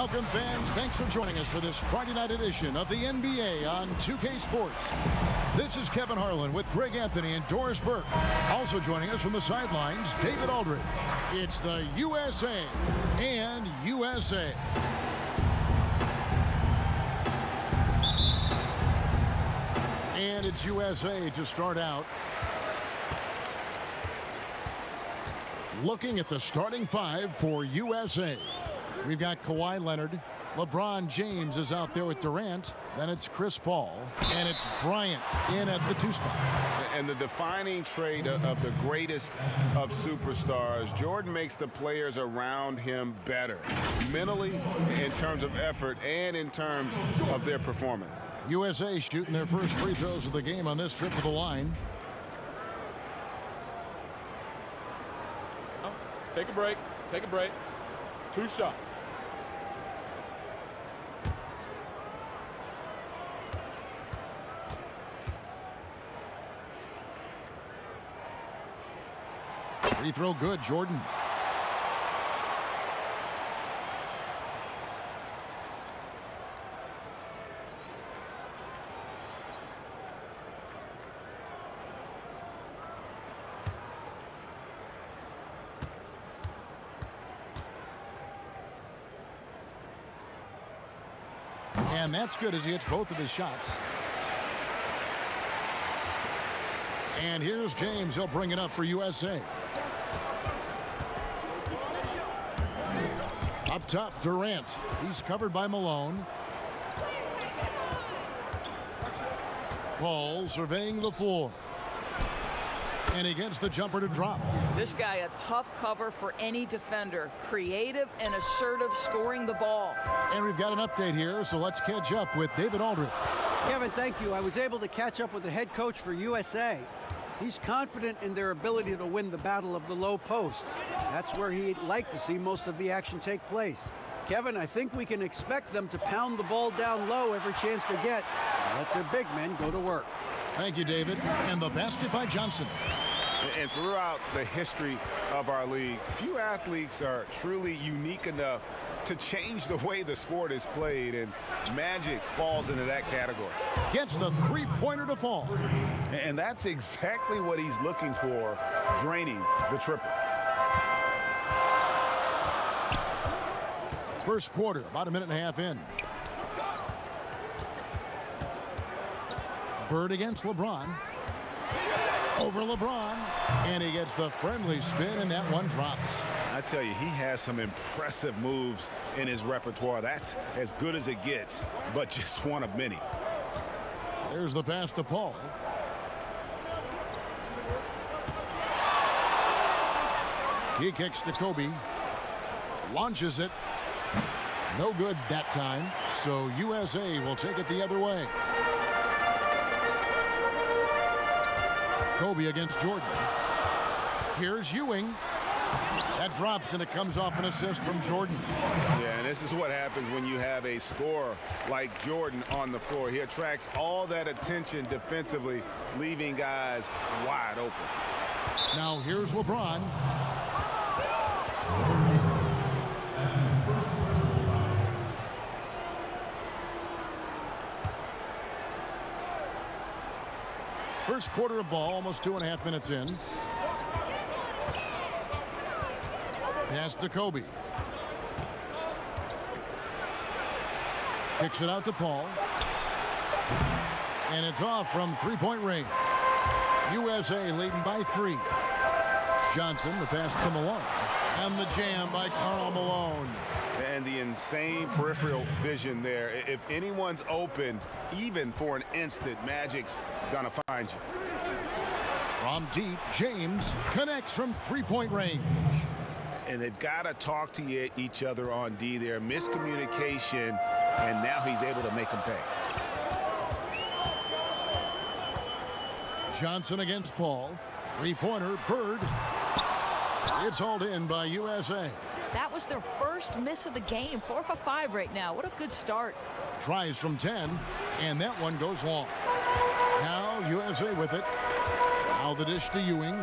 Welcome, fans. Thanks for joining us for this Friday night edition of the NBA on 2K Sports. This is Kevin Harlan with Greg Anthony and Doris Burke. Also joining us from the sidelines, David Aldridge. It's the USA and USA. And it's USA to start out. Looking at the starting five for USA. We've got Kawhi Leonard. LeBron James is out there with Durant. Then it's Chris Paul. And it's Bryant in at the 2 spot. And the defining trait of the greatest of superstars, Jordan makes the players around him better. Mentally, in terms of effort, and in terms of their performance. USA shooting their first free throws of the game on this trip to the line. Take a break. Take a break. 2 shots. Free throw good, Jordan. And that's good as he hits both of his shots. And here's James. He'll bring it up for USA. Up top, Durant. He's covered by Malone. Paul surveying the floor. And he gets the jumper to drop. This guy a tough cover for any defender. Creative and assertive scoring the ball. And we've got an update here, so let's catch up with David Aldridge. Kevin, thank you. I was able to catch up with the head coach for USA. He's confident in their ability to win the battle of the low post. That's where he'd like to see most of the action take place. Kevin, I think we can expect them to pound the ball down low every chance they get and let their big men go to work. Thank you, David. And the basket by Johnson. And throughout the history of our league, few athletes are truly unique enough to change the way the sport is played, and Magic falls into that category. Gets the three-pointer to fall. And that's exactly what he's looking for, draining the triple. First quarter, about a minute and a half in. Bird against LeBron. Over LeBron. And he gets the friendly spin, and that one drops. I tell you, he has some impressive moves in his repertoire. That's as good as it gets, but just one of many. There's the pass to Paul. He kicks to Kobe. Launches it. No good that time, so USA will take it the other way. Kobe against Jordan. Here's Ewing. That drops, and it comes off an assist from Jordan. Yeah, and this is what happens when you have a scorer like Jordan on the floor. He attracts all that attention defensively, leaving guys wide open. Now here's LeBron. First quarter of ball, almost 2.5 minutes in. Pass to Kobe. Kicks it out to Paul. And it's off from three-point range. USA leading by 3. Johnson, the pass to Malone. And the jam by Karl Malone. And the insane peripheral vision there. If anyone's open, even for an instant, Magic's gonna find you. From deep, James connects from three-point range. And they've got to talk to each other on D there. Miscommunication, and now he's able to make them pay. Johnson against Paul. Three-pointer, Bird. It's hauled in by USA. That was their first miss of the game. 4 for 5 right now. What a good start. Tries from 10, and that one goes long. Now USA with it. Now the dish to Ewing.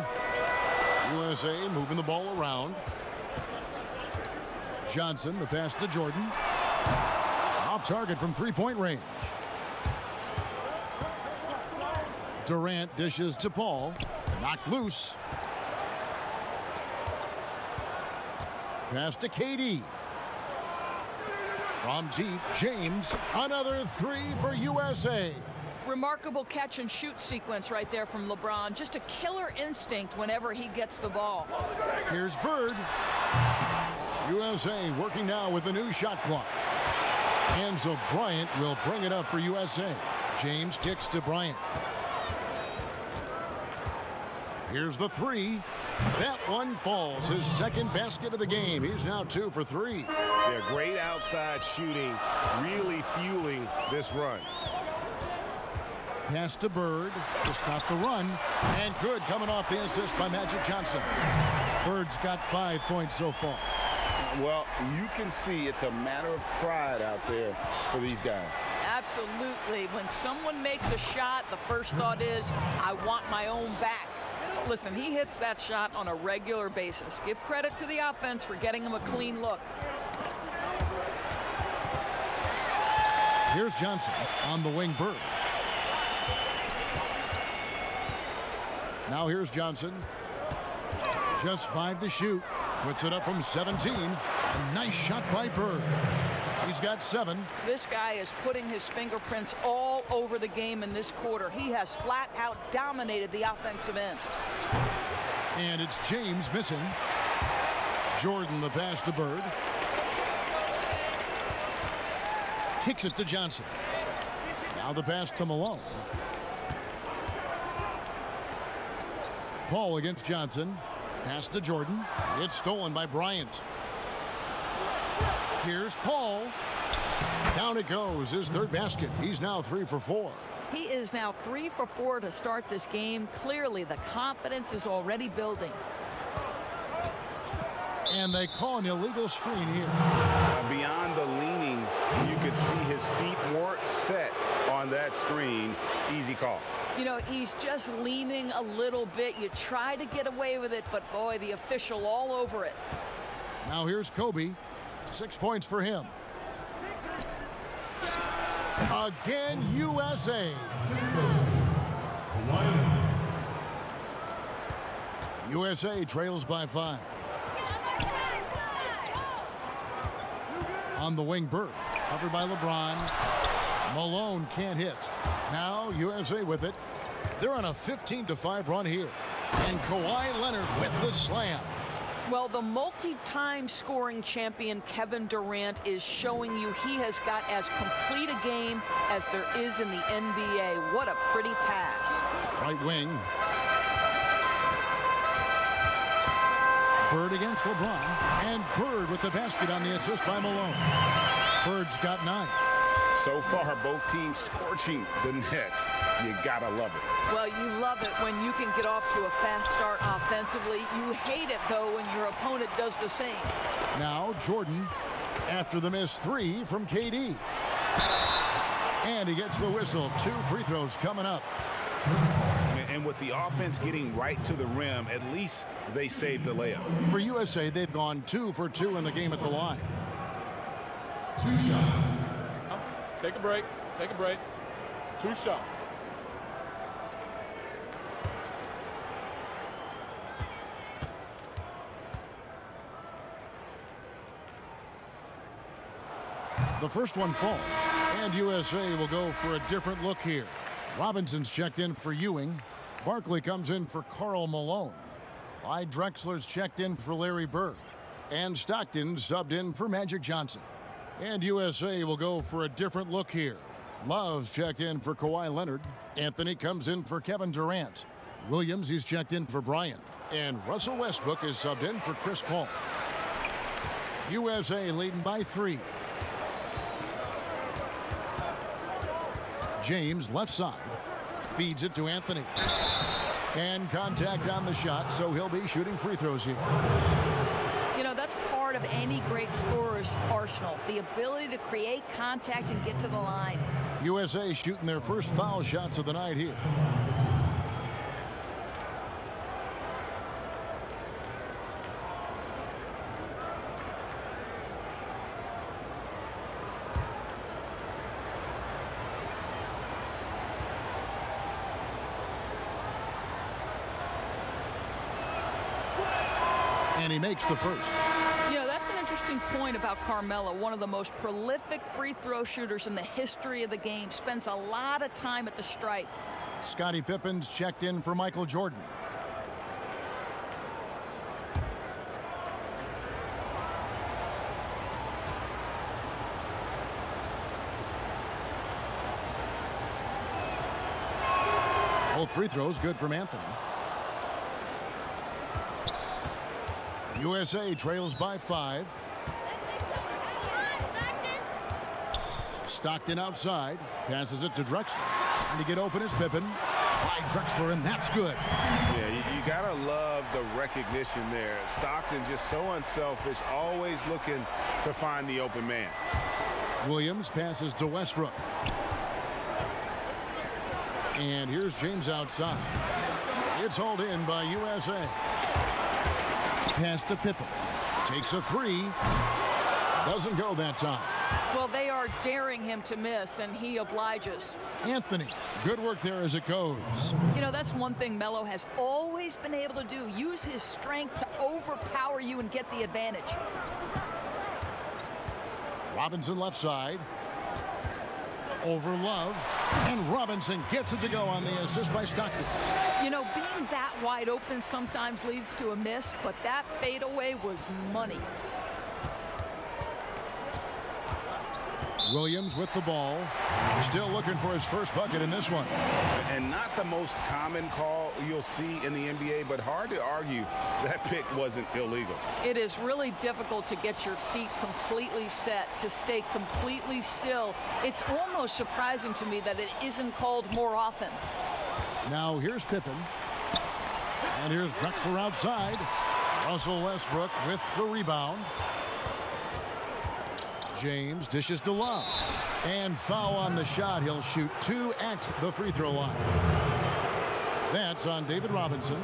USA moving the ball around. Johnson, the pass to Jordan. Off target from three-point range. Durant dishes to Paul. Knocked loose. Pass to KD. From deep, James. Another three for USA. Remarkable catch and shoot sequence right there from LeBron. Just a killer instinct whenever he gets the ball. Here's Bird. USA working now with the new shot clock. And so Bryant will bring it up for USA. James kicks to Bryant. Here's the three. That one falls. His second basket of the game. He's now 2 for 3. Yeah, great outside shooting, really fueling this run. Pass to Bird to stop the run. And good coming off the assist by Magic Johnson. Bird's got 5 points so far. Well, you can see it's a matter of pride out there for these guys. Absolutely. When someone makes a shot, the first thought is, I want my own back. Listen, he hits that shot on a regular basis. Give credit to the offense for getting him a clean look. Here's Johnson on the wing. Bird. Now here's Johnson. Just 5 to shoot. Puts it up from 17. A nice shot by Bird. He's got 7. This guy is putting his fingerprints all over the game in this quarter. He has flat out dominated the offensive end. And it's James missing. Jordan the pass to Bird. Kicks it to Johnson. Now the pass to Malone. Paul against Johnson. Pass to Jordan. It's stolen by Bryant. Here's Paul. Down it goes. His third basket. He's now 3 for 4. He is now 3 for 4 to start this game. Clearly, the confidence is already building. And they call an illegal screen here. Beyond the leaning, you could see his feet weren't set on that screen. Easy call. You know, he's just leaning a little bit. You try to get away with it, but boy, the official all over it. Now here's Kobe. 6 points for him. Again, USA. USA trails by 5. On the wing, Bird. Covered by LeBron. Malone can't hit. Now USA with it. They're on a 15-5 run here. And Kawhi Leonard with the slam. Well, the multi-time scoring champion Kevin Durant is showing you he has got as complete a game as there is in the NBA. What a pretty pass. Right wing. Bird against LeBron. And Bird with the basket on the assist by Malone. Bird's got 9. So far, both teams scorching the Nets. You gotta love it. Well, you love it when you can get off to a fast start offensively. You hate it, though, when your opponent does the same. Now Jordan after the missed 3 from KD. And he gets the whistle. 2 free throws coming up. And with the offense getting right to the rim, at least they saved the layup. For USA, they've gone 2 for 2 in the game at the line. 2 shots. Take a break. Take a break. 2 shots. The first one falls, and USA will go for a different look here. Robinson's checked in for Ewing. Barkley comes in for Karl Malone. Clyde Drexler's checked in for Larry Bird. And Stockton subbed in for Magic Johnson. And USA will go for a different look here. Love's checked in for Kawhi Leonard. Anthony comes in for Kevin Durant. Williams, he's checked in for Bryant. And Russell Westbrook is subbed in for Chris Paul. USA leading by 3. James, left side, feeds it to Anthony. And contact on the shot, so he'll be shooting free throws here. You know, that's part of any great scorer's arsenal, the ability to create contact and get to the line. USA shooting their first foul shots of the night here. And he makes the first. Yeah, that's an interesting point about Carmelo, one of the most prolific free throw shooters in the history of the game. Spends a lot of time at the stripe. Scottie Pippen's checked in for Michael Jordan. Both free throws good from Anthony. USA trails by 5. Stockton outside. Passes it to Drexler. Trying to get open is Pippen. By Drexler, and that's good. Yeah, you got to love the recognition there. Stockton just so unselfish, always looking to find the open man. Williams passes to Westbrook. And here's James outside. It's hauled in by USA. Pass to Pippen. Takes a 3. Doesn't go that time. Well, they are daring him to miss, and he obliges. Anthony, good work there as it goes. You know, that's one thing Melo has always been able to do. Use his strength to overpower you and get the advantage. Robinson left side. Over Love. And Robinson gets it to go on the assist by Stockton. You know, being that wide open sometimes leads to a miss, but that fadeaway was money. Williams with the ball. Still looking for his first bucket in this one. And not the most common call you'll see in the NBA, but hard to argue that pick wasn't illegal. It is really difficult to get your feet completely set, to stay completely still. It's almost surprising to me that it isn't called more often. Now here's Pippen. And here's Drexler outside. Russell Westbrook with the rebound. James dishes to Love. And foul on the shot. He'll shoot 2 at the free throw line. That's on David Robinson.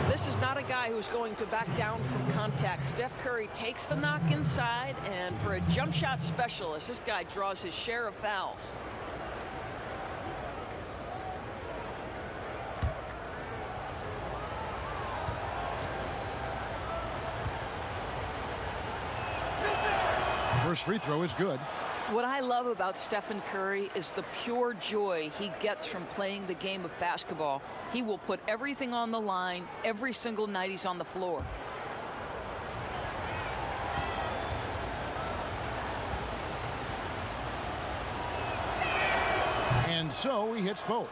This is not a guy who's going to back down from contact. Steph Curry takes the knock inside, and for a jump shot specialist, this guy draws his share of fouls. First free throw is good. What I love about Stephen Curry is the pure joy he gets from playing the game of basketball. He will put everything on the line every single night he's on the floor. And so he hits both.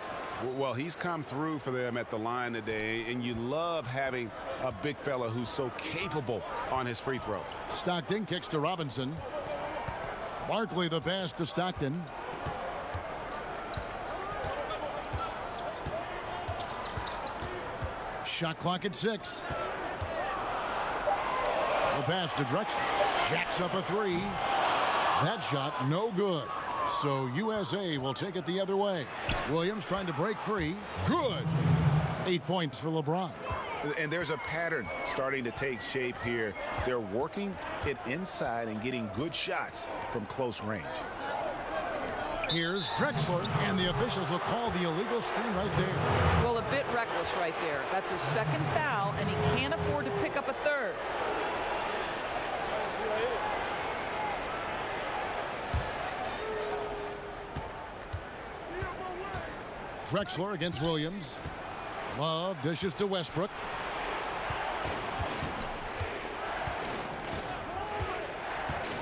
Well, he's come through for them at the line today, and you love having a big fella who's so capable on his free throw. Stockton kicks to Robinson. Barkley the pass to Stockton. Shot clock at 6. The pass to Drexler. Jacks up a 3. That shot no good. So USA will take it the other way. Williams trying to break free. Good. 8 points for LeBron. And there's a pattern starting to take shape here. They're working it inside and getting good shots from close range. Here's Drexler, and the officials will call the illegal screen right there. Well, a bit reckless right there. That's his second foul, and he can't afford to pick up a third. Drexler against Williams. Love dishes to Westbrook.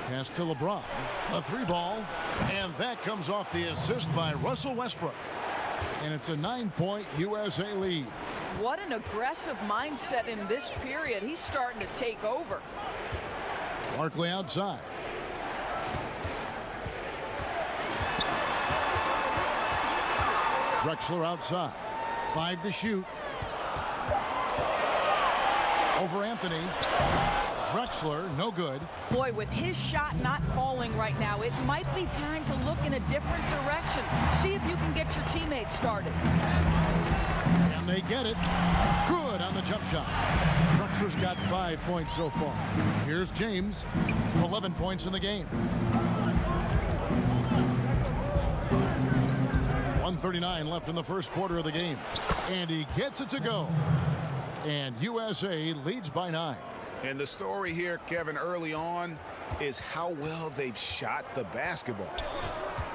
Pass to LeBron. A 3-ball. And that comes off the assist by Russell Westbrook. And it's a 9-point USA lead. What an aggressive mindset in this period. He's starting to take over. Barkley outside. Drexler outside. 5 to shoot. Over Anthony. Drexler, no good. Boy, with his shot not falling right now, it might be time to look in a different direction. See if you can get your teammates started. And they get it. Good on the jump shot. Drexler's got 5 points so far. Here's James. 11 points in the game. 1:39 left in the first quarter of the game. And he gets it to go. And USA leads by 9. And the story here, Kevin, early on is how well they've shot the basketball.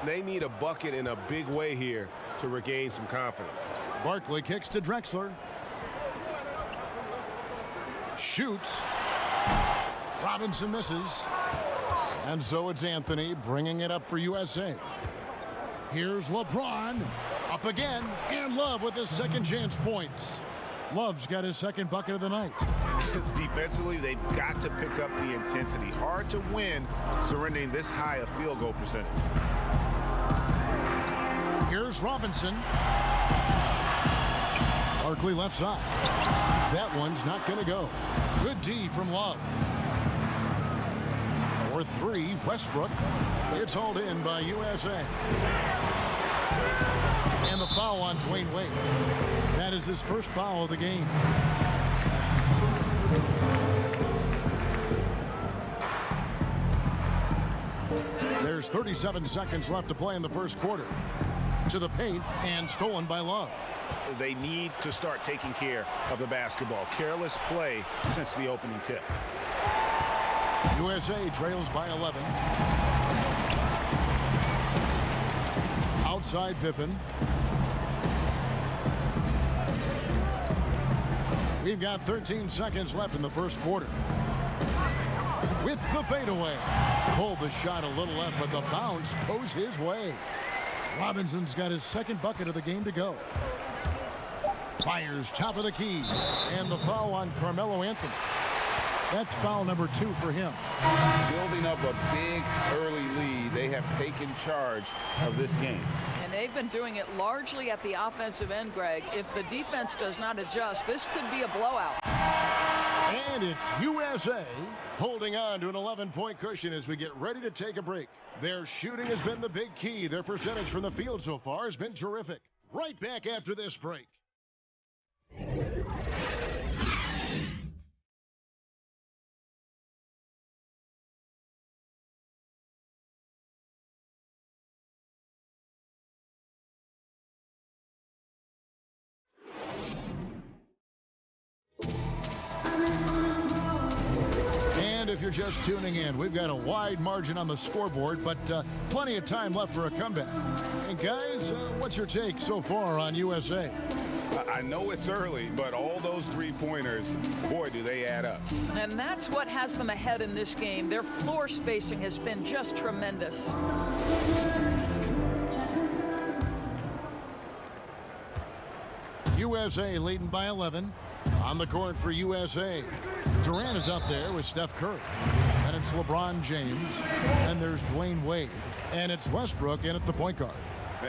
They need a bucket in a big way here to regain some confidence. Barkley kicks to Drexler. Shoots. Robinson misses. And so it's Anthony bringing it up for USA. Here's LeBron. Up again. And Love with his second chance points. Love's got his second bucket of the night. Defensively, they've got to pick up the intensity. Hard to win surrendering this high a field goal percentage. Here's Robinson. Barkley left side. That one's not going to go. Good D from Love. For three, Westbrook. It's hauled in by USA. And the foul on Dwayne Wade. That is his first foul of the game. There's 37 seconds left to play in the first quarter. To the paint and stolen by Love. They need to start taking care of the basketball. Careless play since the opening tip. USA trails by 11. Outside Pippen. We've got 13 seconds left in the first quarter. With the fadeaway. Pulled the shot a little left, but the bounce goes his way. Robinson's got his second bucket of the game to go. Fires top of the key. And the foul on Carmelo Anthony. That's foul number 2 for him. Building up a big early lead, they have taken charge of this game. And they've been doing it largely at the offensive end, Greg. If the defense does not adjust, this could be a blowout. And it's USA holding on to an 11-point cushion as we get ready to take a break. Their shooting has been the big key. Their percentage from the field so far has been terrific. Right back after this break. If you're just tuning in, we've got a wide margin on the scoreboard, but plenty of time left for a comeback. And guys, what's your take so far on USA? I know it's early, but all those three-pointers, boy, do they add up. And that's what has them ahead in this game. Their floor spacing has been just tremendous. USA leading by 11. On the court for USA. Durant is out there with Steph Curry. And it's LeBron James. And there's Dwayne Wade. And it's Westbrook in at the point guard.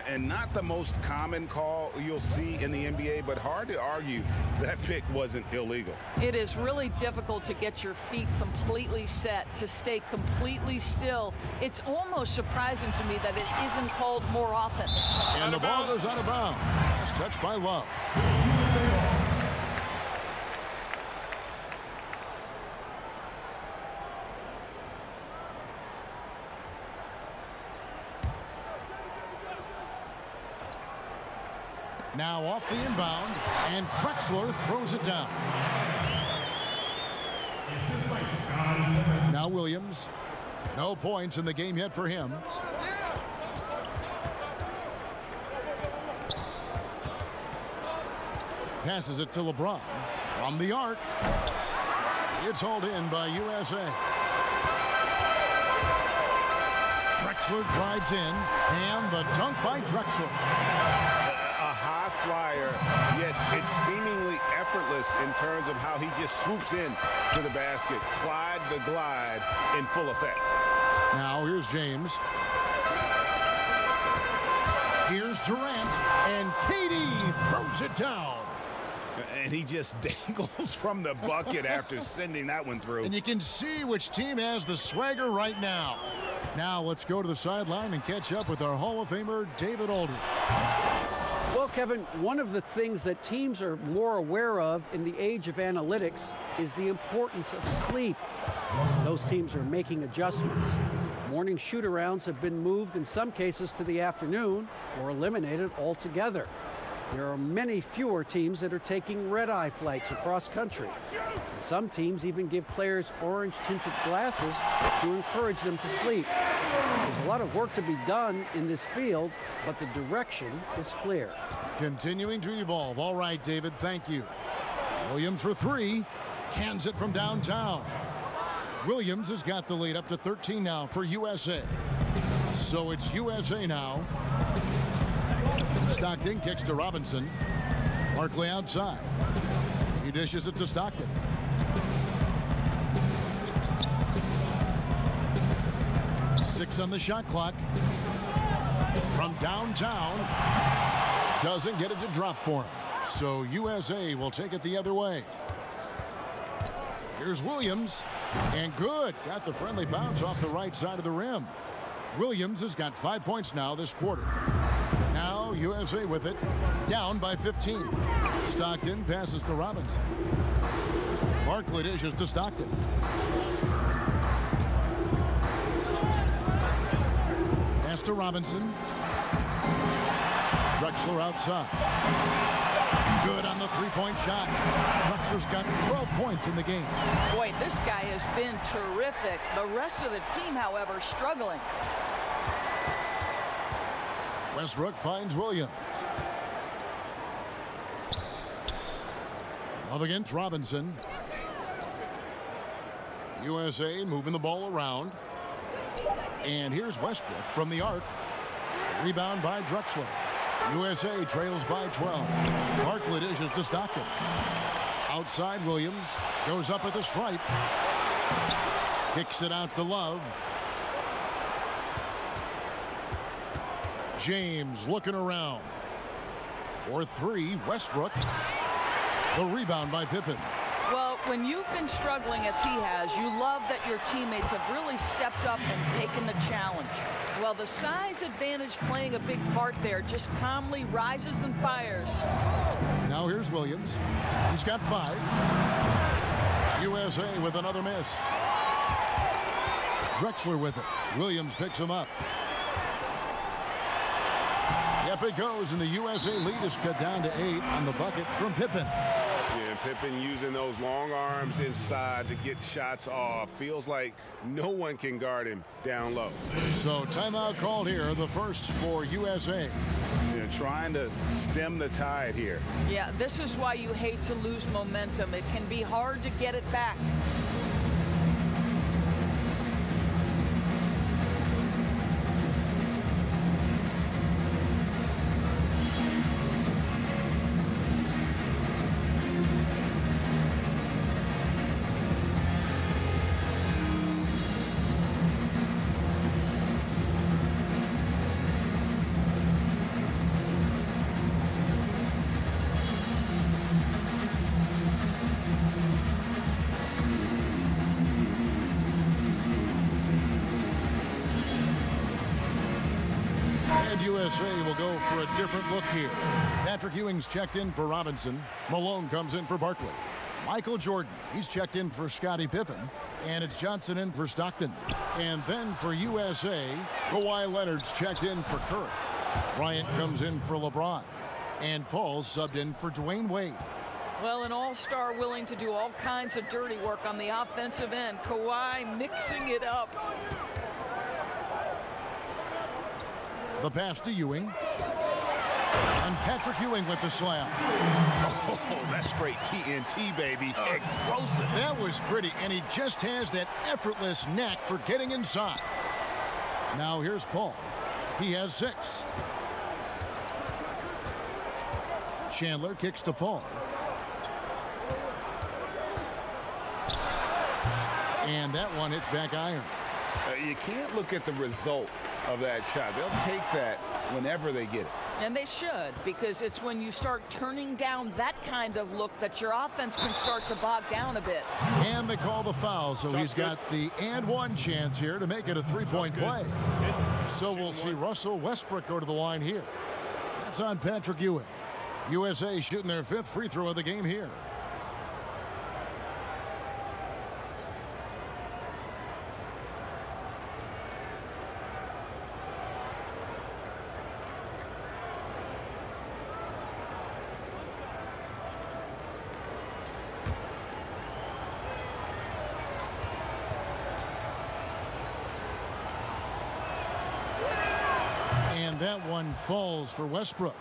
And not the most common call you'll see in the NBA, but hard to argue that pick wasn't illegal. It is really difficult to get your feet completely set, to stay completely still. It's almost surprising to me that it isn't called more often. And the ball goes out of bounds. Last touch by Love. Now off the inbound, and Drexler throws it down. Now Williams. No points in the game yet for him. Passes it to LeBron. From the arc. It's hauled in by USA. Drexler drives in, and the dunk by Drexler. Flyer, yet it's seemingly effortless in terms of how he just swoops in to the basket. Clyde the glide in full effect. Now here's James. Here's Durant, and KD throws it down. And he just dangles from the bucket after sending that one through. And you can see which team has the swagger right now. Now let's go to the sideline and catch up with our Hall of Famer, David Aldridge. Well, Kevin, one of the things that teams are more aware of in the age of analytics is the importance of sleep. Those teams are making adjustments. Morning shoot-arounds have been moved in some cases to the afternoon or eliminated altogether. There are many fewer teams that are taking red-eye flights across country. And some teams even give players orange-tinted glasses to encourage them to sleep. There's a lot of work to be done in this field, but the direction is clear. Continuing to evolve. All right, David, thank you. Williams for three. Cans it from downtown. Williams has got the lead up to 13 now for USA. So it's USA now. Stockton kicks to Robinson. Barkley outside. He dishes it to Stockton. Six on the shot clock. From downtown. Doesn't get it to drop for him. So USA will take it the other way. Here's Williams. And good. Got the friendly bounce off the right side of the rim. Williams has got 5 points now this quarter. Now USA with it. Down by 15. Stockton passes to Robinson. Barkley dishes to Stockton. Pass to Robinson. Drexler outside. Good on the three-point shot. Drexler's got 12 points in the game. Boy, this guy has been terrific. The rest of the team, however, struggling. Westbrook finds Williams. Love against Robinson. USA moving the ball around. And here's Westbrook from the arc. Rebound by Drexler. USA trails by 12. Barkley dishes to Stockton. Outside Williams. Goes up at the stripe. Kicks it out to Love. James looking around. For three, Westbrook. The rebound by Pippen. Well, when you've been struggling as he has, you love that your teammates have really stepped up and taken the challenge. Well, the size advantage playing a big part there, just calmly rises and fires. Now here's Williams. He's got 5. USA with another miss. Drexler with it. Williams picks him up. Yep, it goes, and the USA lead is cut down to 8 on the bucket from Pippen. Yeah, Pippen using those long arms inside to get shots off. Feels like no one can guard him down low. So timeout called here, the first for USA. Yeah, trying to stem the tide here. Yeah, this is why you hate to lose momentum. It can be hard to get it back. USA will go for a different look here. Patrick Ewing's checked in for Robinson. Malone comes in for Barkley. Michael Jordan, he's checked in for Scottie Pippen. And it's Johnson in for Stockton. And then for USA, Kawhi Leonard's checked in for Curry. Bryant comes in for LeBron. And Paul's subbed in for Dwayne Wade. Well, an all-star willing to do all kinds of dirty work on the offensive end. Kawhi mixing it up. The pass to Ewing. And Patrick Ewing with the slam. Oh, that's straight TNT, baby. Explosive. That was pretty, and he just has that effortless knack for getting inside. Now here's Paul. He has 6. Chandler kicks to Paul. And that one hits back iron. You can't look at the result of that shot. They'll take that whenever they get it. And they should, because it's when you start turning down that kind of look that your offense can start to bog down a bit. And they call the foul, so he's got the and one chance here to make it a three-point play. So we'll see Russell Westbrook go to the line here. That's on Patrick Ewing. USA shooting their 5th free throw of the game here. that one falls for Westbrook.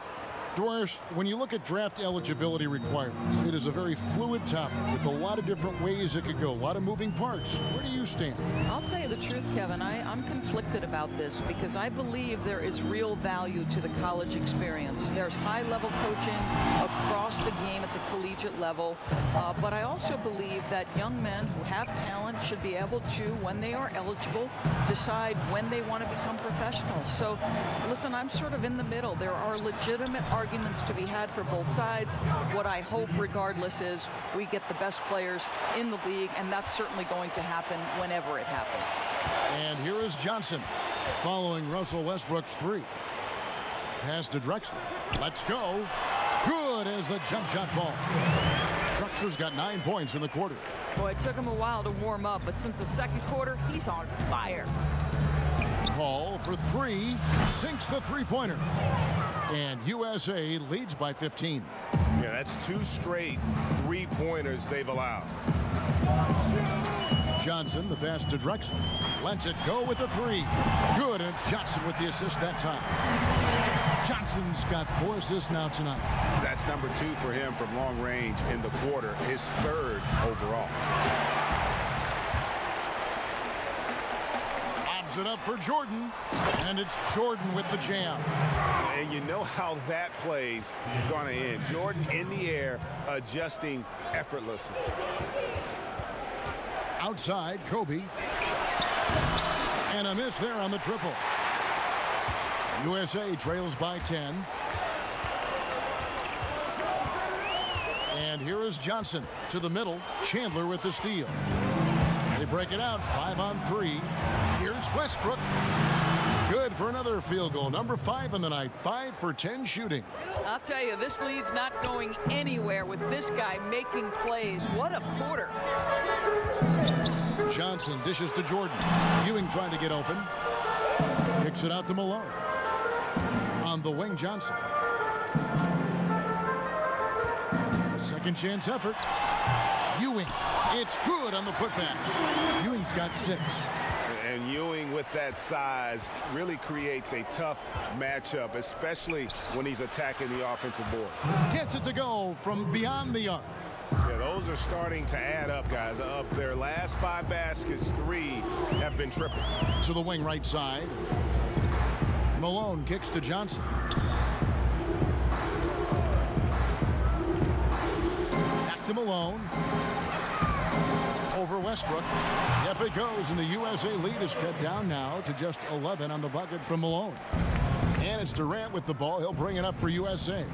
Doris, when you look at draft eligibility requirements, it is a very fluid topic with a lot of different ways it could go, a lot of moving parts. Where do you stand? I'll tell you the truth, Kevin. I'm conflicted about this because I believe there is real value to the college experience. There's high-level coaching across the game at the collegiate level, but I also believe that young men who have talent should be able to, when they are eligible, decide when they want to become professionals. So, listen, I'm sort of in the middle. There are legitimate arguments to be had for both sides. What I hope, regardless, is we get the best players in the league, and that's certainly going to happen whenever it happens. And here is Johnson following Russell Westbrook's three. Pass to Drexler. Let's go. Good as the jump shot falls. Drexler's got 9 points in the quarter. Boy, it took him a while to warm up, but since the second quarter, he's on fire. Paul for three, sinks the three-pointer. And USA leads by 15. Yeah, that's 2 straight three-pointers they've allowed. Johnson, the pass to Drexler. Lets it go with the three. Good, and it's Johnson with the assist that time. Johnson's got 4 assists now tonight. That's number 2 for him from long range in the quarter, his 3rd overall. Lobs it up for Jordan, and it's Jordan with the jam. And you know how that plays is going to end. Jordan in the air, adjusting effortlessly. Outside, Kobe. And a miss there on the triple. USA trails by 10. And here is Johnson to the middle. Chandler with the steal. They break it out 5 on 3. Here's Westbrook. Good for another field goal. Number 5 in the night. 5 for 10 shooting. I'll tell you, this lead's not going anywhere with this guy making plays. What a quarter. Johnson dishes to Jordan. Ewing trying to get open. Kicks it out to Malone. On the wing, Johnson. A second chance effort. Ewing. It's good on the putback. Ewing's got 6. And Ewing with that size really creates a tough matchup, especially when he's attacking the offensive board. Gets it to go from beyond the arc. Yeah, those are starting to add up, guys. Of their last 5 baskets, 3 have been triple. To the wing right side. Malone kicks to Johnson. Back to Malone. Over Westbrook. Yep, it goes, and the USA lead is cut down now to just 11 on the bucket from Malone. And it's Durant with the ball. He'll bring it up for USA.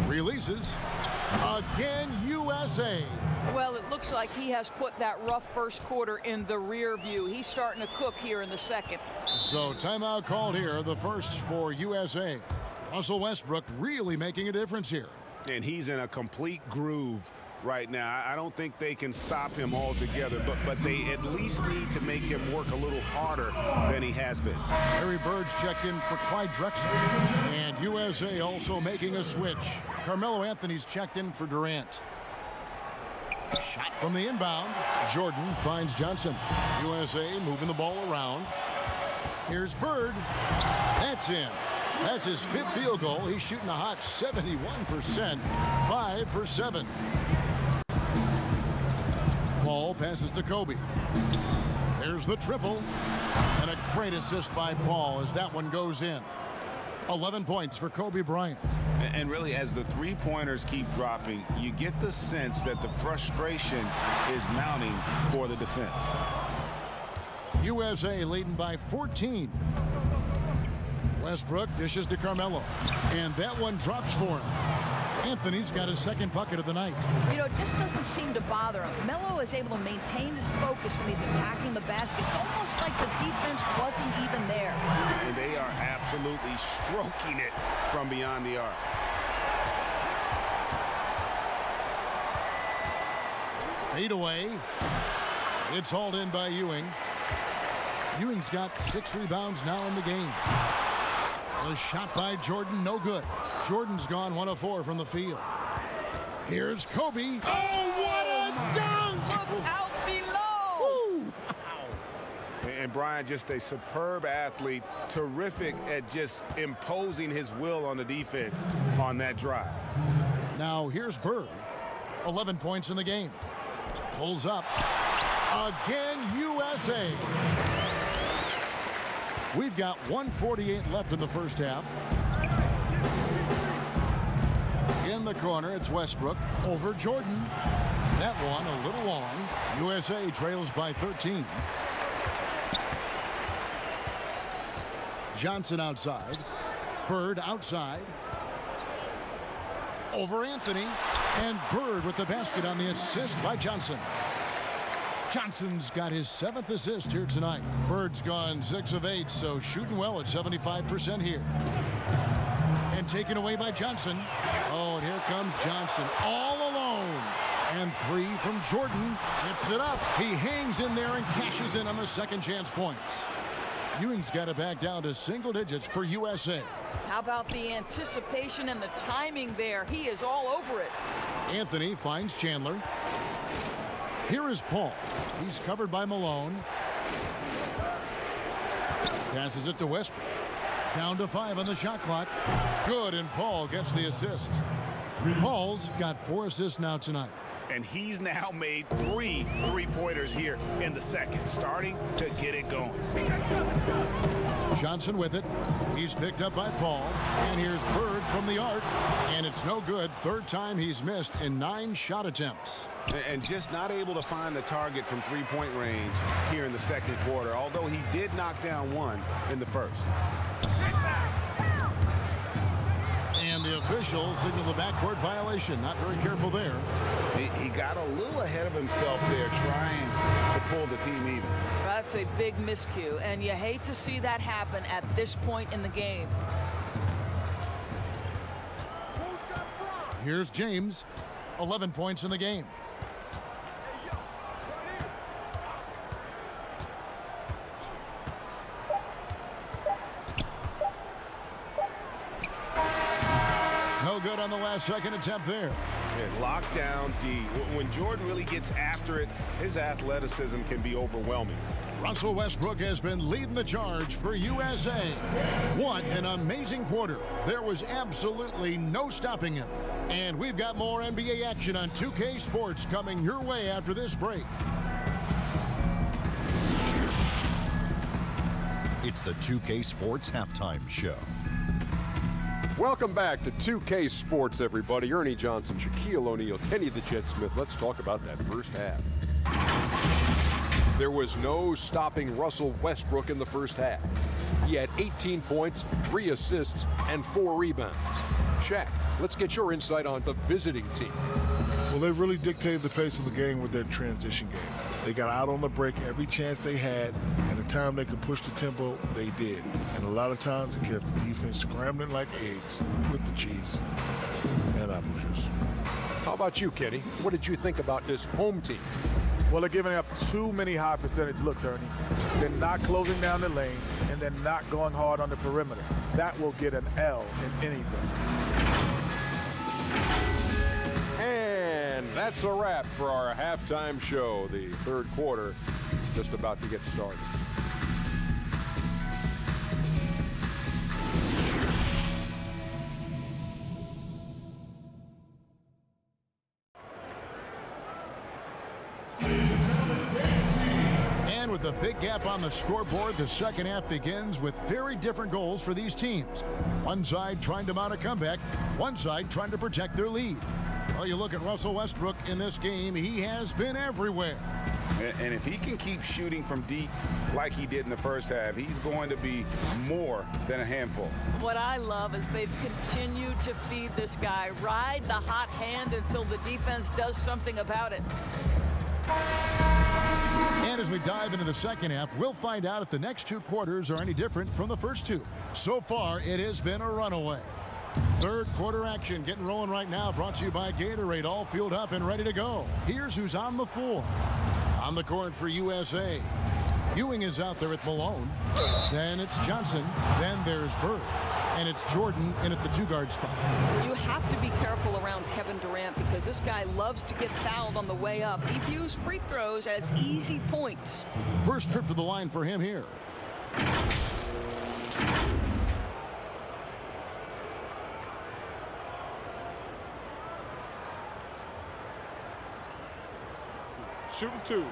Releases. Again, USA. Well, it looks like he has put that rough first quarter in the rear view. He's starting to cook here in the second. So timeout called here, the first for USA. Russell Westbrook really making a difference here. And he's in a complete groove right now. I don't think they can stop him altogether, but they at least need to make him work a little harder than he has been. Larry Bird's checked in for Clyde Drexler. And USA also making a switch. Carmelo Anthony's checked in for Durant. Shot from the inbound. Jordan finds Johnson. USA moving the ball around. Here's Bird. That's in. That's his 5th field goal. He's shooting a hot 71%. 5 for 7. Paul passes to Kobe. There's the triple. And a great assist by Paul as that one goes in. 11 points for Kobe Bryant. And really, as the three-pointers keep dropping, you get the sense that the frustration is mounting for the defense. USA leading by 14. Westbrook dishes to Carmelo. And that one drops for him. Anthony's got his 2nd bucket of the night. You know, it just doesn't seem to bother him. Melo is able to maintain his focus when he's attacking the basket. It's almost like the defense wasn't even there. And they are absolutely stroking it from beyond the arc. Fade away. It's hauled in by Ewing. Ewing's got 6 rebounds now in the game. The shot by Jordan, no good. Jordan's gone 1 of 4 from the field. Here's Kobe. Oh, what a dunk! Look out below! And Brian, just a superb athlete, terrific at just imposing his will on the defense on that drive. Now here's Bird. 11 points in the game. Pulls up. Again, USA. We've got 1:48 left in the first half. In the corner, it's Westbrook over Jordan. That one a little long. USA trails by 13. Johnson outside. Bird outside. Over Anthony. And Bird with the basket on the assist by Johnson. Johnson's got his 7th assist here tonight. Bird's gone 6 of 8, so shooting well at 75% here. And taken away by Johnson. Oh, and here comes Johnson all alone. And 3 from Jordan. Tips it up. He hangs in there and cashes in on the second chance points. Ewing's got it back down to single digits for USA. How about the anticipation and the timing there? He is all over it. Anthony finds Chandler. Here is Paul. He's covered by Malone. Passes it to Westbrook. Down to 5 on the shot clock. Good, and Paul gets the assist. Paul's got 4 assists now tonight. And he's now made 3 three-pointers here in the second, starting to get it going. Johnson with it. He's picked up by Paul. And here's Bird from the arc. And it's no good. 3rd time he's missed in 9 shot attempts. And just not able to find the target from three-point range here in the second quarter, although he did knock down 1 in the first. And the official signaled the backcourt violation. Not very careful there. He got a little ahead of himself there, trying to pull the team even. That's a big miscue, and you hate to see that happen at this point in the game. Here's James. 11 points in the game. No good on the last second attempt there. Lockdown D. When Jordan really gets after it, his athleticism can be overwhelming. Russell Westbrook has been leading the charge for USA. What an amazing quarter. There was absolutely no stopping him. And we've got more NBA action on 2K Sports coming your way after this break. It's the 2K Sports Halftime Show. Welcome back to 2K Sports, everybody. Ernie Johnson, Shaquille O'Neal, Kenny the Jet Smith. Let's talk about that first half. There was no stopping Russell Westbrook in the first half. He had 18 points, 3 assists, and 4 rebounds. Shaq, let's get your insight on the visiting team. Well, they really dictated the pace of the game with their transition game. They got out on the break every chance they had, and the time they could push the tempo, they did. And a lot of times it kept the defense scrambling like eggs with the cheese and apple juice. How about you, Kenny? What did you think about this home team? Well, they're giving up too many high percentage looks, Ernie. They're not closing down the lane, and they're not going hard on the perimeter. That will get an L in anything. And that's a wrap for our halftime show. The third quarter just about to get started. And with a big gap on the scoreboard, the second half begins with very different goals for these teams. One side trying to mount a comeback, one side trying to protect their lead. Well, you look at Russell Westbrook in this game, he has been everywhere. And if he can keep shooting from deep like he did in the first half, he's going to be more than a handful. What I love is they've continued to feed this guy, ride the hot hand until the defense does something about it. And as we dive into the second half, we'll find out if the next 2 quarters are any different from the first 2. So far, it has been a runaway. Third quarter action getting rolling right now, brought to you by Gatorade, all fueled up and ready to go. Here's who's on the floor. On the court for USA. Ewing is out there with Malone. Then it's Johnson. Then there's Bird. And it's Jordan in at the 2-guard spot. You have to be careful around Kevin Durant because this guy loves to get fouled on the way up. He views free throws as easy points. First trip to the line for him here. Shooting 2.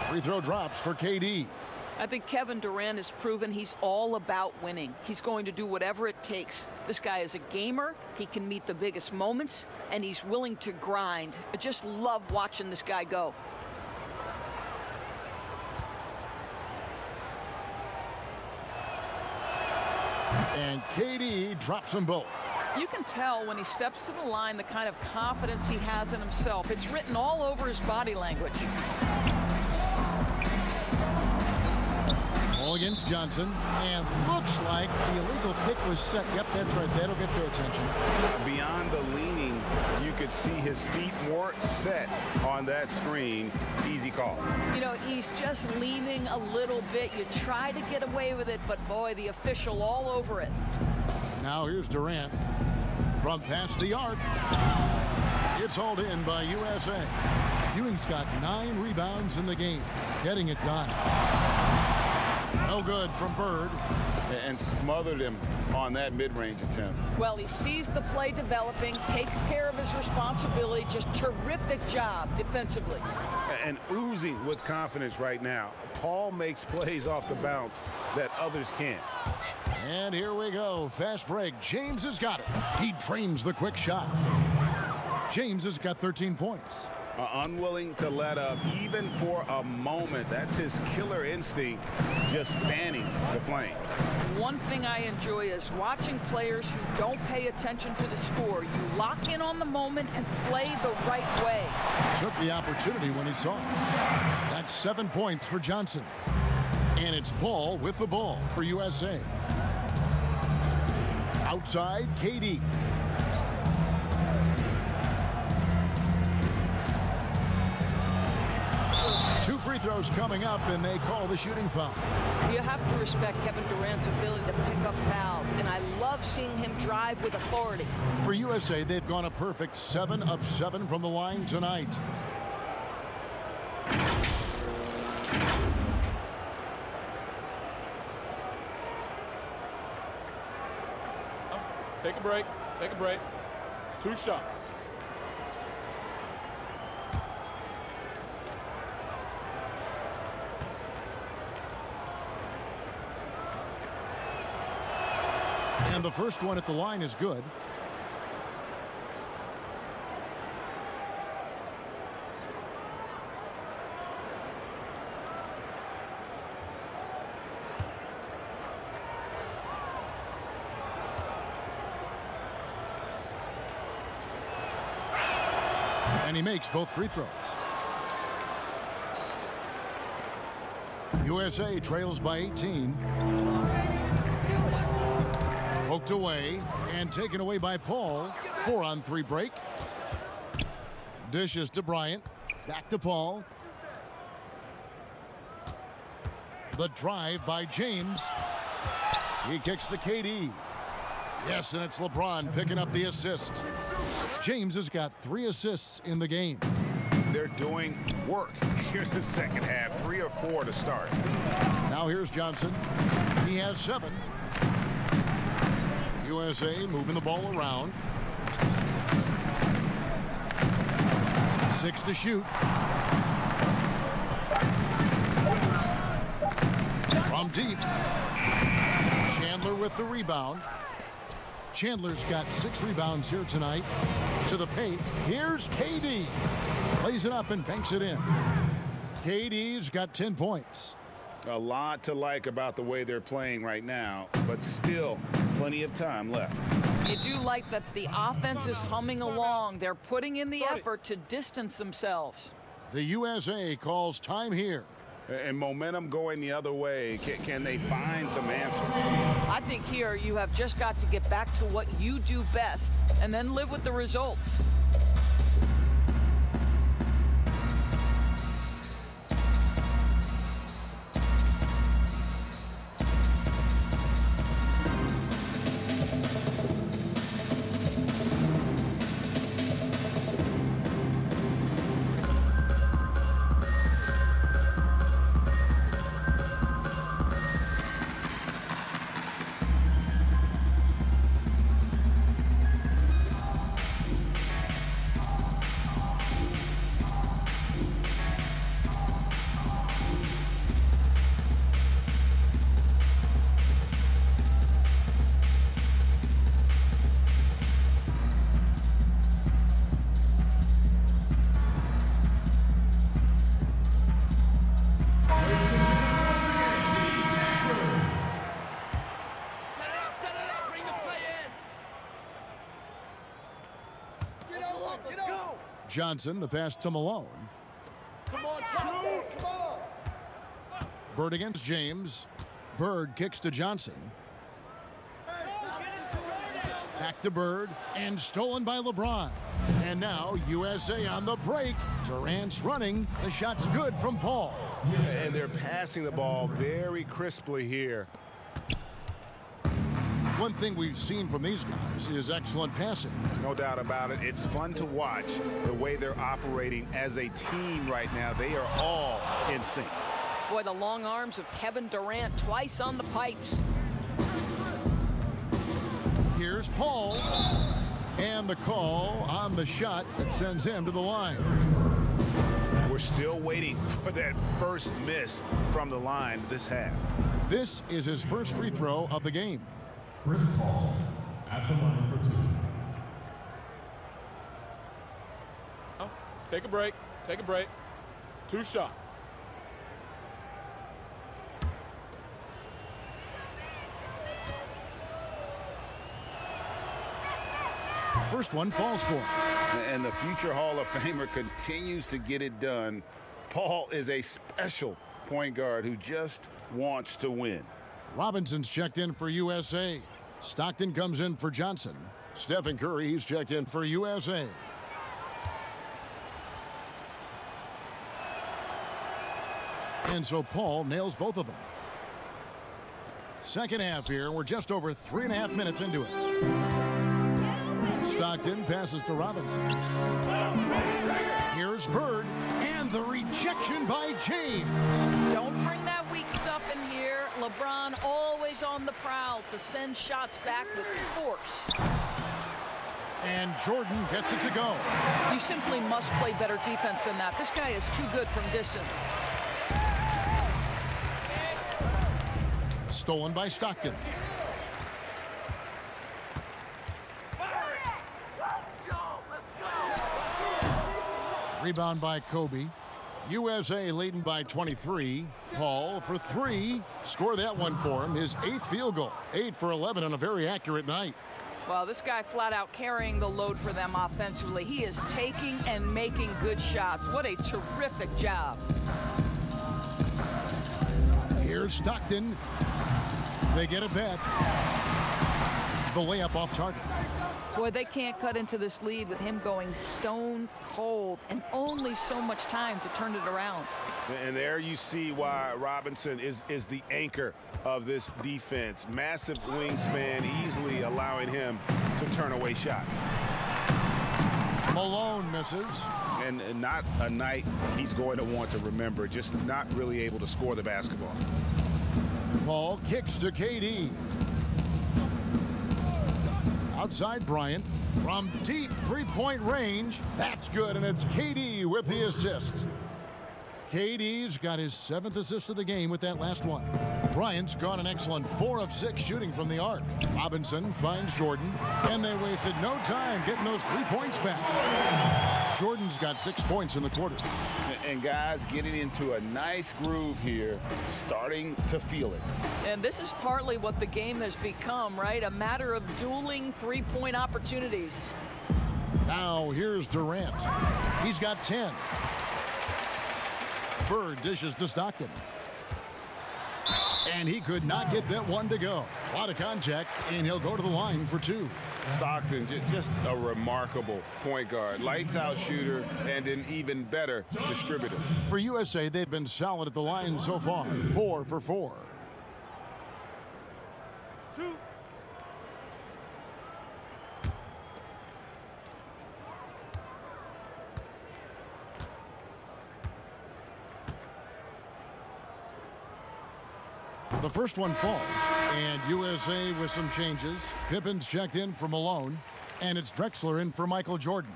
Free throw drops for KD. I think Kevin Durant has proven he's all about winning. He's going to do whatever it takes. This guy is a gamer. He can meet the biggest moments, and he's willing to grind. I just love watching this guy go. And KD drops them both. You can tell when he steps to the line the kind of confidence he has in himself. It's written all over his body language. Ball against Johnson, and looks like the illegal pick was set. Yep, that's right. That'll get their attention. Beyond the leaning, you could see his feet more set on that screen. Easy call. You know, he's just leaning a little bit. You try to get away with it, but boy, the official all over it. Now here's Durant from past the arc. It's hauled in by USA. Ewing's got 9 rebounds in the game, getting it done. No good from Bird. And smothered him on that mid-range attempt. Well, he sees the play developing, takes care of his responsibility. Just terrific job defensively. And oozing with confidence right now. Paul makes plays off the bounce that others can't. And here we go. Fast break. James has got it. He drains the quick shot. James has got 13 points. Unwilling to let up even for a moment. That's his killer instinct, just fanning the flame. One thing I enjoy is watching players who don't pay attention to the score. You lock in on the moment and play the right way. Took the opportunity when he saw it. That's 7 points for Johnson. And it's Paul with the ball for USA. Outside, KD. Two free throws coming up, and they call the shooting foul. You have to respect Kevin Durant's ability to pick up fouls, and I love seeing him drive with authority. For USA, they've gone a perfect 7 of 7 from the line tonight. Take a break. Take a break. 2 shots. And the first one at the line is good. And he makes both free throws. USA trails by 18. Poked away and taken away by Paul. 4-on-3 break. Dishes to Bryant. Back to Paul. The drive by James. He kicks to KD. Yes, and it's LeBron picking up the assist. James has got 3 assists in the game. They're doing work here in the second half. 3 or 4 to start. Now here's Johnson. He has 7. USA moving the ball around. 6 to shoot. From deep. Chandler with the rebound. Chandler's got 6 rebounds here tonight. To the paint. Here's KD. Plays it up and banks it in. KD's got 10 points. A lot to like about the way they're playing right now, but still plenty of time left. You do like that the offense is humming along. They're putting in the effort to distance themselves. The USA calls time here. and momentum going the other way. Can they find some answers? I think here you have just got to get back to what you do best and then live with the results. Johnson, the pass to Malone. Come on, shoot! Come on! Bird against James. Bird kicks to Johnson. Back to Bird, and stolen by LeBron. And now USA on the break. Durant's running. The shot's good from Paul. And they're passing the ball very crisply here. One thing we've seen from these guys is excellent passing. No doubt about it. It's fun to watch the way they're operating as a team right now. They are all in sync. Boy, the long arms of Kevin Durant twice on the pipes. Here's Paul. And the call on the shot that sends him to the line. We're still waiting for that first miss from the line this half. This is his first free throw of the game. Chris Paul at the line for 2. Take a break. Take a break. 2 shots. First one falls for him. And the future Hall of Famer continues to get it done. Paul is a special point guard who just wants to win. Robinson's checked in for USA. Stockton comes in for Johnson. Stephen Curry, he's checked in for USA. And so Paul nails both of them. Second half here. We're just over 3.5 minutes into it. Stockton passes to Robinson. Here's Bird. And the rejection by James. Don't bring that weak stuff in here. LeBron always on the prowl to send shots back with force. And Jordan gets it to go. You simply must play better defense than that. This guy is too good from distance. Stolen by Stockton. Rebound by Kobe. USA leading by 23. Paul for 3. Score that one for him. His 8th field goal. 8 for 11 on a very accurate night. Well, this guy flat out carrying the load for them offensively. He is taking and making good shots. What a terrific job. Here's Stockton. They get it back. The layup off target. Boy, they can't cut into this lead with him going stone cold and only so much time to turn it around. And there you see why Robinson is the anchor of this defense. Massive wingspan, easily allowing him to turn away shots. Malone misses. And not a night he's going to want to remember, just not really able to score the basketball. Paul kicks to KD. Outside Bryant from deep three-point range. That's good, and it's KD with the assist. KD's got his 7th assist of the game with that last one. Bryant's gone an excellent 4 of 6 shooting from the arc. Robinson finds Jordan, and they wasted no time getting those 3 points back. Jordan's got 6 points in the quarter. And guys getting into a nice groove here, starting to feel it. And this is partly what the game has become, right? A matter of dueling 3-point opportunities. Now here's Durant. He's got 10. Bird dishes to Stockton. And he could not get that one to go. A lot of contact, and he'll go to the line for 2. Stockton, just a remarkable point guard. Lights out shooter and an even better distributor. For USA, they've been solid at the line so far. 4 for 4. The first one falls, and USA with some changes. Pippin's checked in for Malone, and it's Drexler in for Michael Jordan.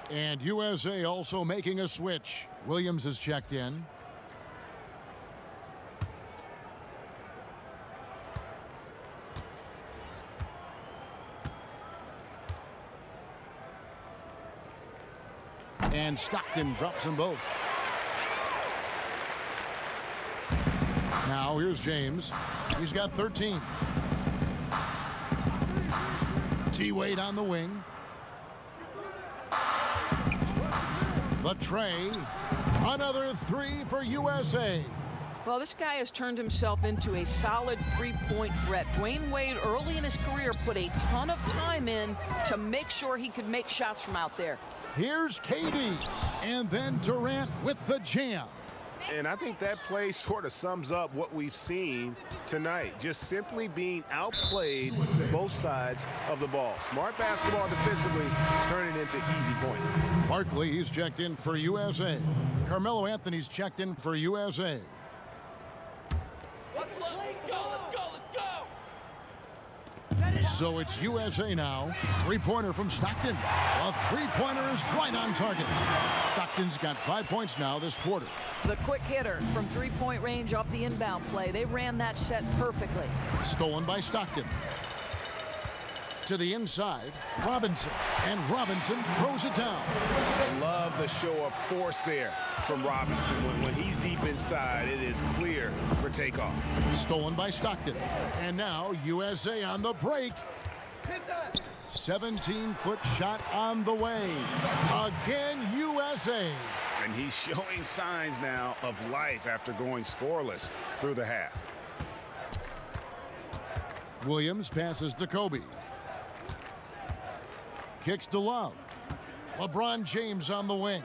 And USA also making a switch. Williams is checked in. And Stockton drops them both. Now here's James. He's got 13. T-Wade on the wing. The tray. Another 3 for USA. Well, this guy has turned himself into a solid three-point threat. Dwayne Wade, early in his career, put a ton of time in to make sure he could make shots from out there. Here's KD. And then Durant with the jam. And I think that play sort of sums up what we've seen tonight. Just simply being outplayed both sides of the ball. Smart basketball defensively, turning into easy points. Barkley, he's checked in for USA. Carmelo Anthony's checked in for USA. Let's go. So it's USA now. Three-pointer from Stockton. A three-pointer is right on target. Stockton's got 5 points now this quarter. The quick hitter from three-point range off the inbound play. They ran that set perfectly. Stolen by Stockton. To the inside, Robinson. And Robinson throws it down. I love the show of force there from Robinson. When he's deep inside, it is clear for takeoff. Stolen by Stockton. And now USA on the break. 17-foot shot on the way. Again, USA. And he's showing signs now of life after going scoreless through the half. Williams passes to Kobe. Kicks to Love. LeBron James on the wing.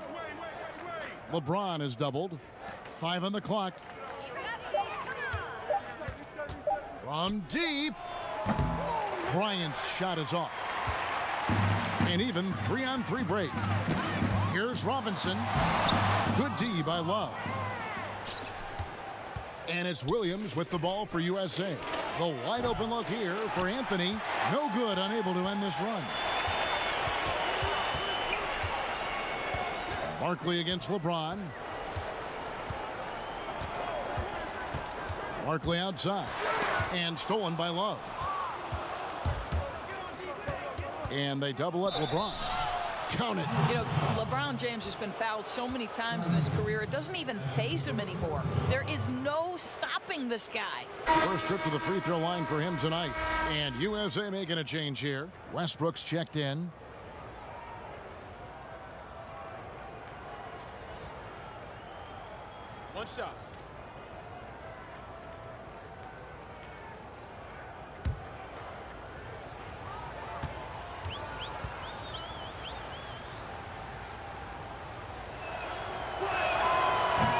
LeBron is doubled. 5 on the clock. From deep. Bryant's shot is off. An even 3-on-3 break. Here's Robinson. Good D by Love. And it's Williams with the ball for USA. The wide open look here for Anthony. No good, unable to end this run. Barkley against LeBron. Barkley outside. And stolen by Love. And they double up LeBron. Count it. You know, LeBron James has been fouled so many times in his career, it doesn't even faze him anymore. There is no stopping this guy. First trip to the free throw line for him tonight. And USA making a change here. Westbrook's checked in. One shot.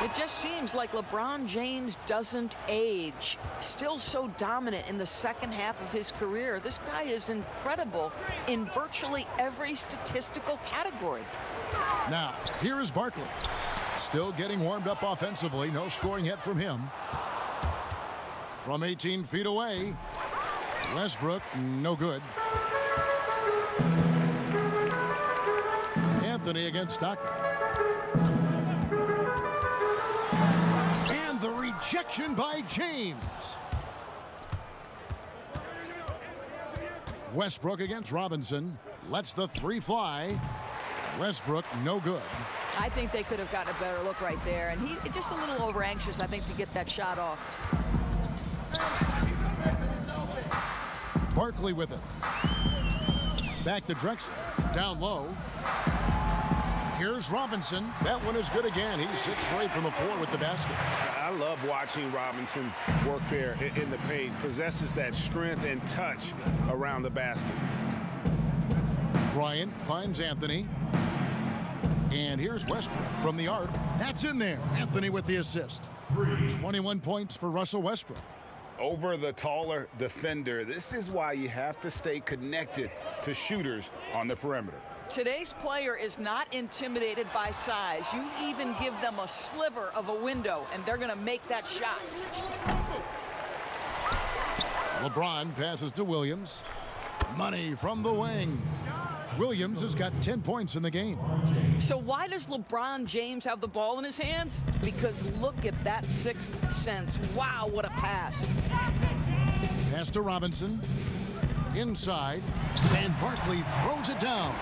It just seems like LeBron James doesn't age. Still so dominant in the second half of his career. This guy is incredible in virtually every statistical category. Now, here is Barkley. Still getting warmed up offensively. No scoring yet from him. From 18 feet away. Westbrook, no good. Anthony against Stockton. And the rejection by James. Westbrook against Robinson. Lets the three fly. Westbrook, no good. I think they could have gotten a better look right there. And he's just a little over anxious, I think, to get that shot off. Barkley with it. Back to Drexler. Down low. Here's Robinson. That one is good again. He's 6 straight from the floor with the basket. I love watching Robinson work there in the paint. Possesses that strength and touch around the basket. Bryant finds Anthony. And here's Westbrook from the arc. That's in there. Anthony with the assist. 21 points for Russell Westbrook. Over the taller defender. This is why you have to stay connected to shooters on the perimeter. Today's player is not intimidated by size. You even give them a sliver of a window, and they're going to make that shot. LeBron passes to Williams. Money from the wing. Williams has got 10 points in the game. So why does LeBron James have the ball in his hands? Because look at that sixth sense. Wow, what a pass. Pass to Robinson. Inside. And Barkley throws it down.